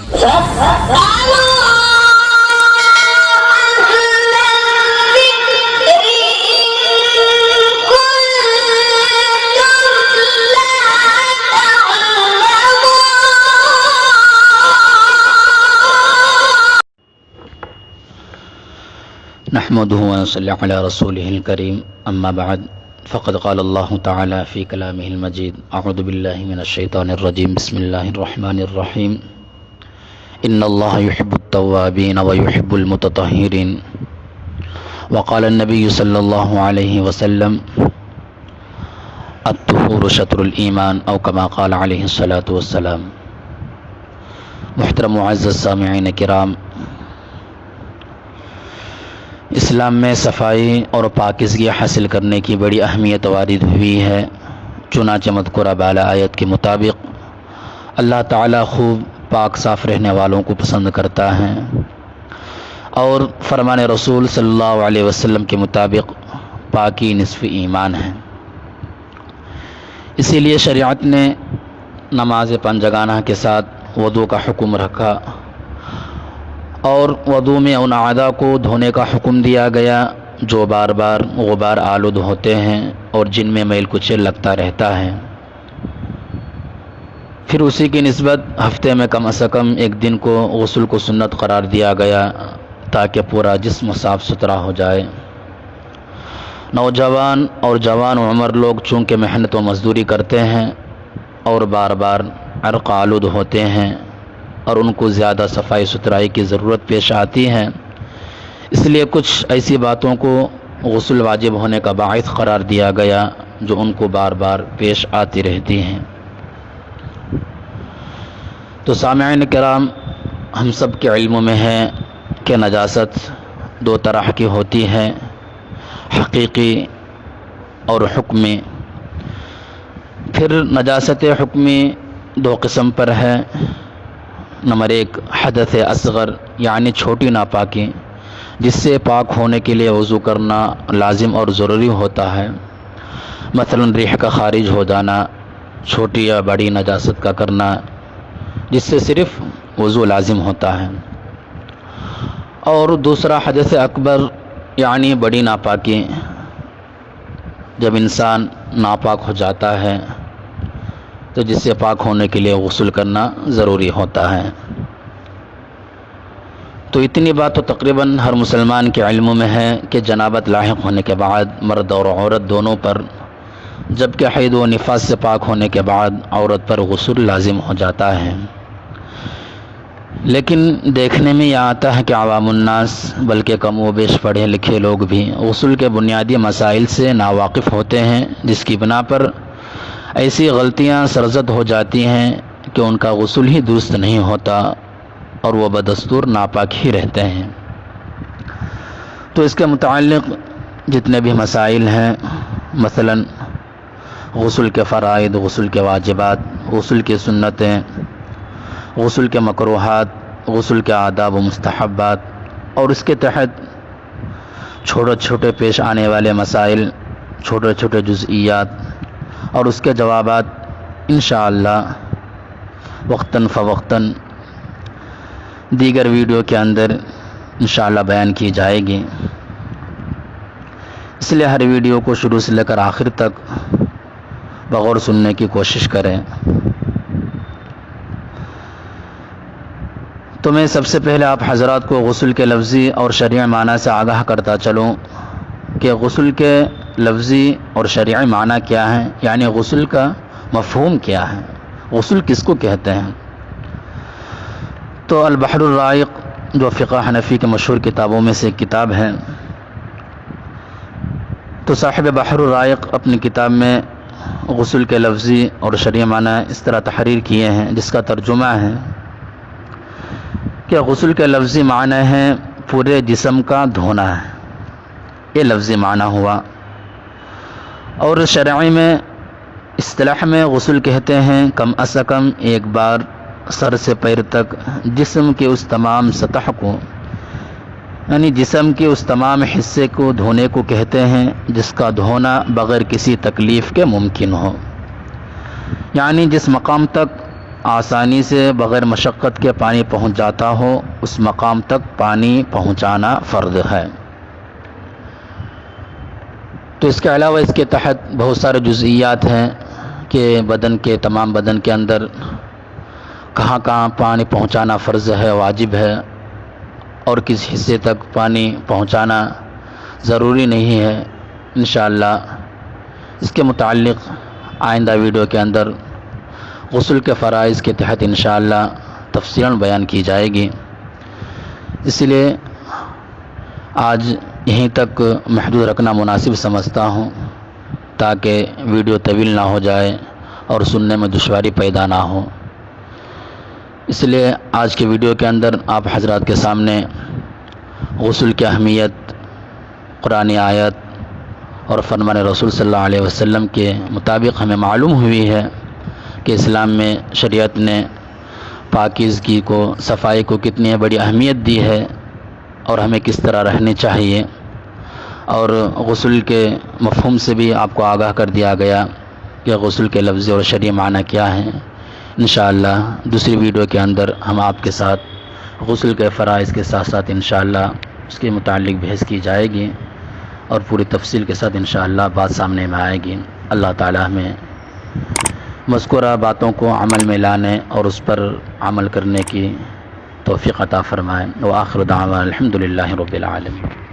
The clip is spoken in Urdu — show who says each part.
Speaker 1: نحمده ونصلي على رسوله الكريم أما بعد فقد قال الله تعالى في كلامه المجيد أعوذ بالله من الشيطان الرجيم بسم الله الرحمن الرحيم إن الله يحب التوابين ويحب المتطهرين وقال النبي صلى الله عليه وسلم الطهور شطر الإيمان أو كما قال عليه الصلاة والسلام۔ محترم معزز سامعین کرام، اسلام میں صفائی اور پاکیزگی حاصل کرنے کی بڑی اہمیت وارد ہوئی ہے۔ چنانچہ مذکورہ بالا آیت کے مطابق اللہ تعالیٰ خوب پاک صاف رہنے والوں کو پسند کرتا ہے، اور فرمان رسول صلی اللہ علیہ وسلم کے مطابق پاکی نصف ایمان ہے۔ اسی لیے شریعت نے نماز پنجگانہ کے ساتھ وضو کا حکم رکھا، اور وضو میں ان اعضاء کو دھونے کا حکم دیا گیا جو بار بار غبار آلود ہوتے ہیں اور جن میں میل کچیل لگتا رہتا ہے۔ پھر اسی کی نسبت ہفتے میں کم از کم ایک دن کو غسل کو سنت قرار دیا گیا تاکہ پورا جسم صاف ستھرا ہو جائے۔ نوجوان اور جوان عمر لوگ چونکہ محنت و مزدوری کرتے ہیں اور بار بار عرق آلود ہوتے ہیں اور ان کو زیادہ صفائی ستھرائی کی ضرورت پیش آتی ہے، اس لیے کچھ ایسی باتوں کو غسل واجب ہونے کا باعث قرار دیا گیا جو ان کو بار بار پیش آتی رہتی ہیں۔ تو سامعین کرام، ہم سب کے علم میں ہے کہ نجاست دو طرح کی ہوتی ہے، حقیقی اور حکمی۔ پھر نجاست حکمی دو قسم پر ہے۔ نمبر ایک، حدث اصغر یعنی چھوٹی ناپاکی جس سے پاک ہونے کے لیے وضو کرنا لازم اور ضروری ہوتا ہے، مثلا ریح کا خارج ہو جانا، چھوٹی یا بڑی نجاست کا کرنا جس سے صرف وضو لازم ہوتا ہے۔ اور دوسرا حدث اکبر یعنی بڑی ناپاکی، جب انسان ناپاک ہو جاتا ہے تو جس سے پاک ہونے کے لیے غسل کرنا ضروری ہوتا ہے۔ تو اتنی بات تو تقریباً ہر مسلمان کے علم میں ہے کہ جنابت لاحق ہونے کے بعد مرد اور عورت دونوں پر، جبکہ حید و نفاس سے پاک ہونے کے بعد عورت پر غسل لازم ہو جاتا ہے۔ لیکن دیکھنے میں یہ آتا ہے کہ عوام الناس بلکہ کم و بیش پڑھے لکھے لوگ بھی غسل کے بنیادی مسائل سے ناواقف ہوتے ہیں، جس کی بنا پر ایسی غلطیاں سرزد ہو جاتی ہیں کہ ان کا غسل ہی درست نہیں ہوتا اور وہ بدستور ناپاک ہی رہتے ہیں۔ تو اس کے متعلق جتنے بھی مسائل ہیں، مثلا غسل کے فرائض، غسل کے واجبات، غسل کی سنتیں، غسل کے مکروہات، غسل کے آداب و مستحبات، اور اس کے تحت چھوٹے چھوٹے پیش آنے والے مسائل، چھوٹے چھوٹے جزئیات اور اس کے جوابات انشاءاللہ وقتاً فوقتاً دیگر ویڈیو کے اندر انشاءاللہ بیان کی جائے گی۔ اس لیے ہر ویڈیو کو شروع سے لے کر آخر تک بغور سننے کی کوشش کریں۔ تو میں سب سے پہلے آپ حضرات کو غسل کے لفظی اور شرعی معنی سے آگاہ کرتا چلوں کہ غسل کے لفظی اور شرعی معنی کیا ہے، یعنی غسل کا مفہوم کیا ہے، غسل کس کو کہتے ہیں۔ تو البحر الرائق جو فقہ حنفی کے مشہور کتابوں میں سے ایک کتاب ہے، تو صاحب بحر الرائق اپنی کتاب میں غسل کے لفظی اور شرعی معنی اس طرح تحریر کیے ہیں، جس کا ترجمہ ہے کہ غسل کے لفظی معنی ہے پورے جسم کا دھونا ہے، یہ لفظی معنی ہوا۔ اور شرعی میں اصطلاح میں غسل کہتے ہیں کم از کم ایک بار سر سے پیر تک جسم کے اس تمام سطح کو، یعنی جسم کے اس تمام حصے کو دھونے کو کہتے ہیں جس کا دھونا بغیر کسی تکلیف کے ممکن ہو، یعنی جس مقام تک آسانی سے بغیر مشقت کے پانی پہنچ جاتا ہو اس مقام تک پانی پہنچانا فرض ہے۔ تو اس کے علاوہ اس کے تحت بہت سارے جزئیات ہیں کہ تمام بدن کے اندر کہاں کہاں پانی پہنچانا فرض ہے، واجب ہے، اور کس حصے تک پانی پہنچانا ضروری نہیں ہے۔ انشاءاللہ اس کے متعلق آئندہ ویڈیو کے اندر غسل کے فرائض کے تحت انشاءاللہ تفصیلاً بیان کی جائے گی۔ اس لیے آج یہیں تک محدود رکھنا مناسب سمجھتا ہوں تاکہ ویڈیو طویل نہ ہو جائے اور سننے میں دشواری پیدا نہ ہو۔ اس لیے آج کے ویڈیو کے اندر آپ حضرات کے سامنے غسل کی اہمیت، قرآنی آیت اور فرمان رسول صلی اللہ علیہ وسلم کے مطابق ہمیں معلوم ہوئی ہے کہ اسلام میں شریعت نے پاکیزگی کو، صفائی کو کتنی بڑی اہمیت دی ہے اور ہمیں کس طرح رہنی چاہیے، اور غسل کے مفہوم سے بھی آپ کو آگاہ کر دیا گیا کہ غسل کے لفظی اور شرعی معنی کیا ہیں۔ انشاءاللہ دوسری ویڈیو کے اندر ہم آپ کے ساتھ غسل کے فرائض کے ساتھ ساتھ انشاءاللہ اس کے متعلق بحث کی جائے گی اور پوری تفصیل کے ساتھ انشاءاللہ بات سامنے میں آئے گی۔ اللہ تعالی ہمیں مذکورہ باتوں کو عمل میں لانے اور اس پر عمل کرنے کی توفیق عطا فرمائے۔ وآخر دعوانا الحمدللہ رب العالمین۔